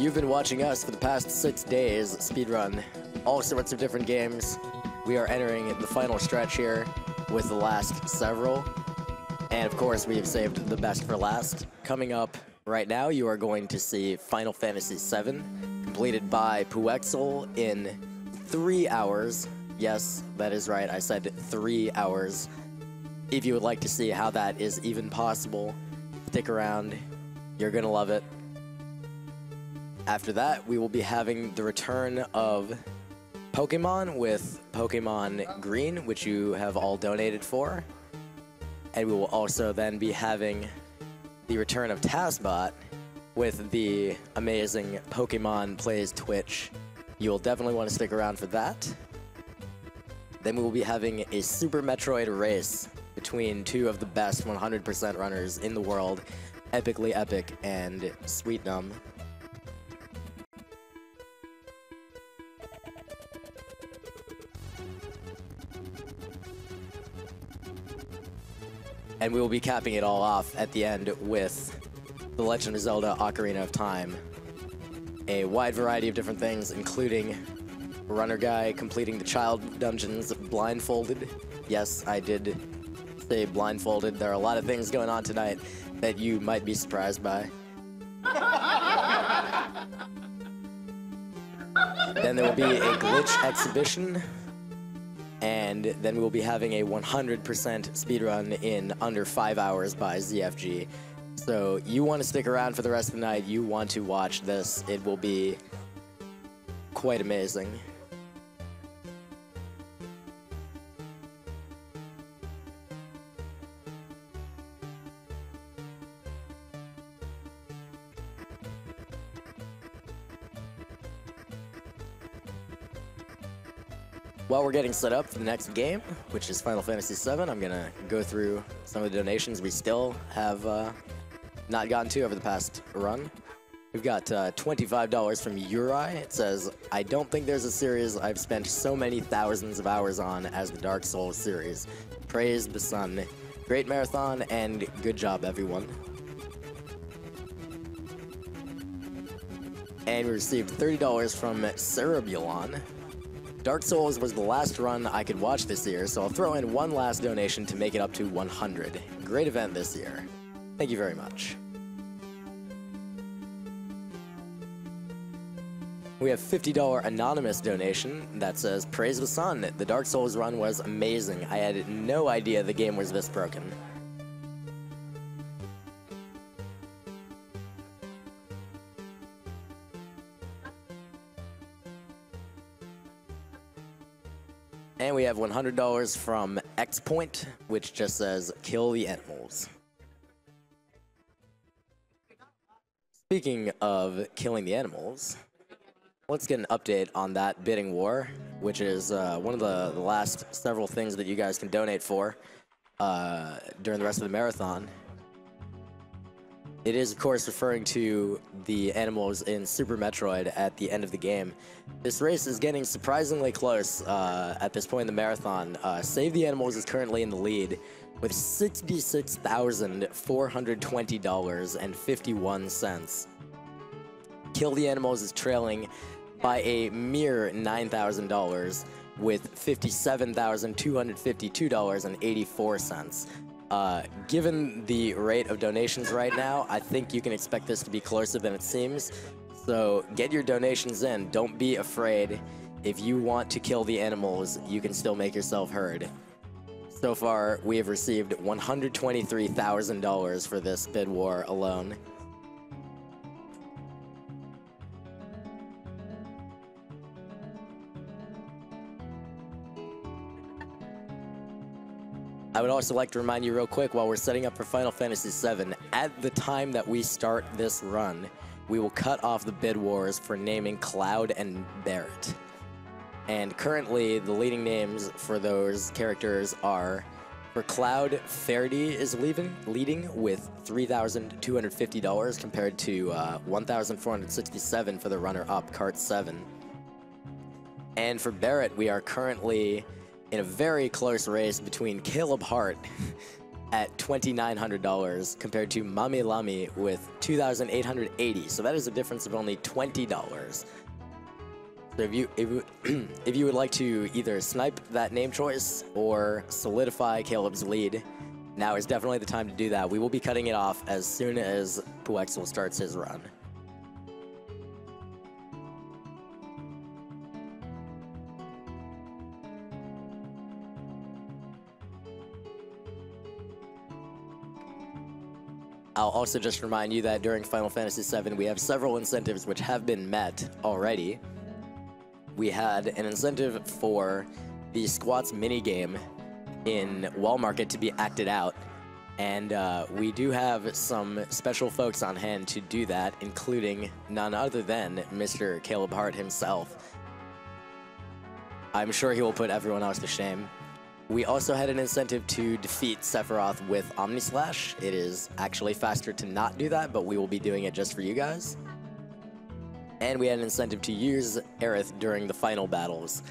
You've been watching us for the past 6 days speedrun all sorts of different games. We are entering the final stretch here with the last several. And of course, we have saved the best for last. Coming up right now, you are going to see Final Fantasy VII, completed by Puexel in 3 hours. Yes, that is right, I said 3 hours. If you would like to see how that is even possible, stick around. You're gonna love it. After that, we will be having the return of Pokemon with Pokemon Green, which you have all donated for. And we will also then be having the return of TazBot with the amazing Pokemon Plays Twitch. You'll definitely want to stick around for that. Then we will be having a Super Metroid race between two of the best 100% runners in the world, Epically Epic and Sweet Numb. And we will be capping it all off at the end with The Legend of Zelda Ocarina of Time. A wide variety of different things, including Runner Guy completing the child dungeons blindfolded. Yes, I did say blindfolded. There are a lot of things going on tonight that you might be surprised by. Then there will be a glitch exhibition. And then we will be having a 100% speedrun in under 5 hours by ZFG. So you want to stick around for the rest of the night. You want to watch this. It will be quite amazing. While we're getting set up for the next game, which is Final Fantasy VII, I'm going to go through some of the donations we still have not gotten to over the past run. We've got $25 from Uri. It says, I don't think there's a series I've spent so many thousands of hours on as the Dark Souls series. Praise the sun. Great marathon and good job, everyone. And we received $30 from Cerebulon. Dark Souls was the last run I could watch this year, so I'll throw in one last donation to make it up to 100. Great event this year. Thank you very much. We have $50 anonymous donation that says, Praise the sun, the Dark Souls run was amazing. I had no idea the game was this broken. And we have $100 from XPoint, which just says, kill the animals. Speaking of killing the animals, let's get an update on that bidding war, which is one of the last several things that you guys can donate for during the rest of the marathon. It is, of course, referring to the animals in Super Metroid at the end of the game. This race is getting surprisingly close at this point in the marathon. Save the Animals is currently in the lead with $66,420.51. Kill the Animals is trailing by a mere $9,000 with $57,252.84. Given the rate of donations right now, I think you can expect this to be closer than it seems. So get your donations in. Don't be afraid. If you want to kill the animals, you can still make yourself heard. So far, we have received $123,000 for this bid war alone. I would also like to remind you real quick, while we're setting up for Final Fantasy VII, at the time that we start this run, we will cut off the bid wars for naming Cloud and Barret. And currently, the leading names for those characters are, for Cloud, Faraday is leading with $3,250 compared to $1,467 for the runner-up, Cart 7. And for Barret, we are currently in a very close race between Caleb Hart at $2,900 compared to Mami Lami with $2,880. So that is a difference of only $20. So if you would like to either snipe that name choice or solidify Caleb's lead, now is definitely the time to do that. We will be cutting it off as soon as Puexel starts his run. I'll also just remind you that during Final Fantasy VII, we have several incentives which have been met already. We had an incentive for the Squats minigame in Wall Market to be acted out, and we do have some special folks on hand to do that, including none other than Mr. Caleb Hart himself. I'm sure he will put everyone else to shame. We also had an incentive to defeat Sephiroth with Omnislash. It is actually faster to not do that, but we will be doing it just for you guys. And we had an incentive to use Aerith during the final battles,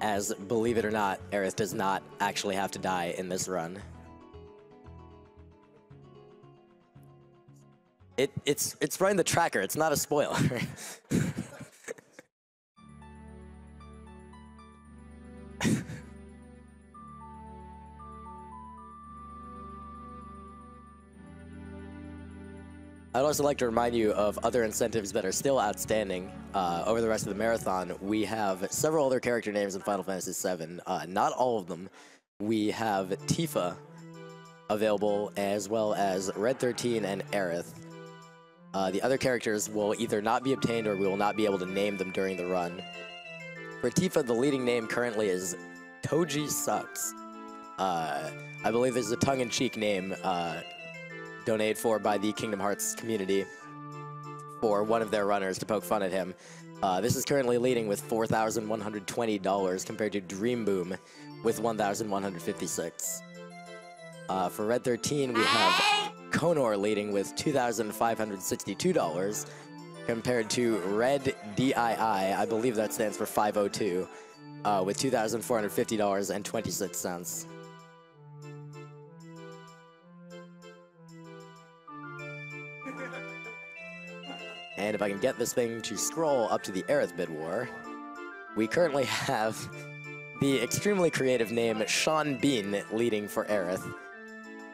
as, believe it or not, Aerith does not actually have to die in this run. It's right in the tracker, it's not a spoiler. I'd also like to remind you of other incentives that are still outstanding over the rest of the marathon. We have several other character names in Final Fantasy VII, not all of them. We have Tifa available, as well as Red 13 and Aerith. The other characters will either not be obtained or we will not be able to name them during the run. For Tifa, the leading name currently is Toji Sucks. I believe this is a tongue-in-cheek name donated for by the Kingdom Hearts community for one of their runners to poke fun at him. This is currently leading with $4,120 compared to Dream Boom with $1,156. For Red 13, we have Konor leading with $2,562 compared to Red DII, I believe that stands for 502, with $2,450.26. And if I can get this thing to scroll up to the Aerith bid war, we currently have the extremely creative name Sean Bean leading for Aerith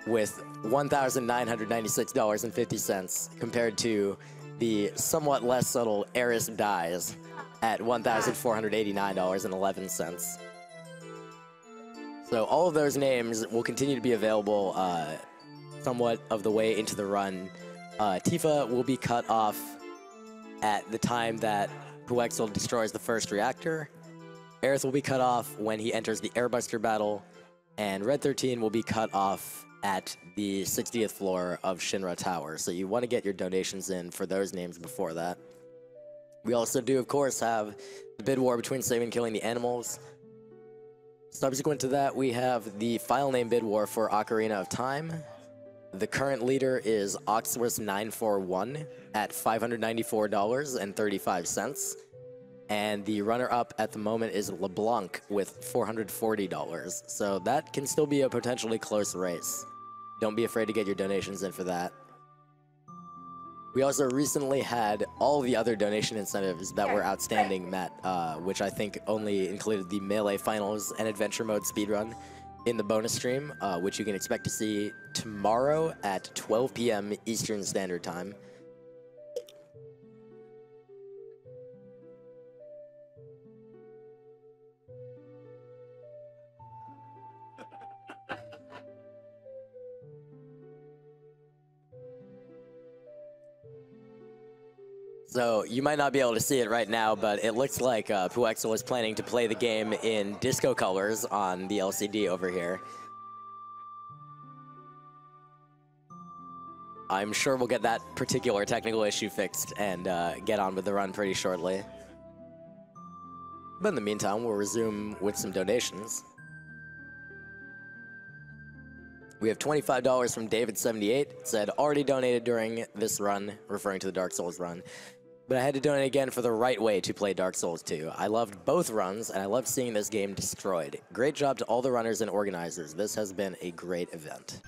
with $1,996.50 compared to the somewhat less subtle Eris Dies at $1,489.11. So all of those names will continue to be available somewhat of the way into the run. Tifa will be cut off at the time that Puexel destroys the first reactor. Aerith will be cut off when he enters the Airbuster battle, and Red 13 will be cut off at the 60th floor of Shinra Tower. So you want to get your donations in for those names before that. We also do, of course, have the bid war between saving and killing the animals. Subsequent to that, we have the file name bid war for Ocarina of Time. The current leader is Oxwis941 at $594.35. And the runner-up at the moment is LeBlanc with $440. So that can still be a potentially close race. Don't be afraid to get your donations in for that. We also recently had all the other donation incentives that were outstanding met, which I think only included the Melee Finals and Adventure Mode speedrun in the bonus stream, which you can expect to see tomorrow at 12 p.m. Eastern Standard Time. So, you might not be able to see it right now, but it looks like Puexel is planning to play the game in disco colors on the LCD over here. I'm sure we'll get that particular technical issue fixed and get on with the run pretty shortly. But in the meantime, we'll resume with some donations. We have $25 from David78. It said, already donated during this run, referring to the Dark Souls run. But I had to donate again for the right way to play Dark Souls 2. I loved both runs, and I loved seeing this game destroyed. Great job to all the runners and organizers. This has been a great event.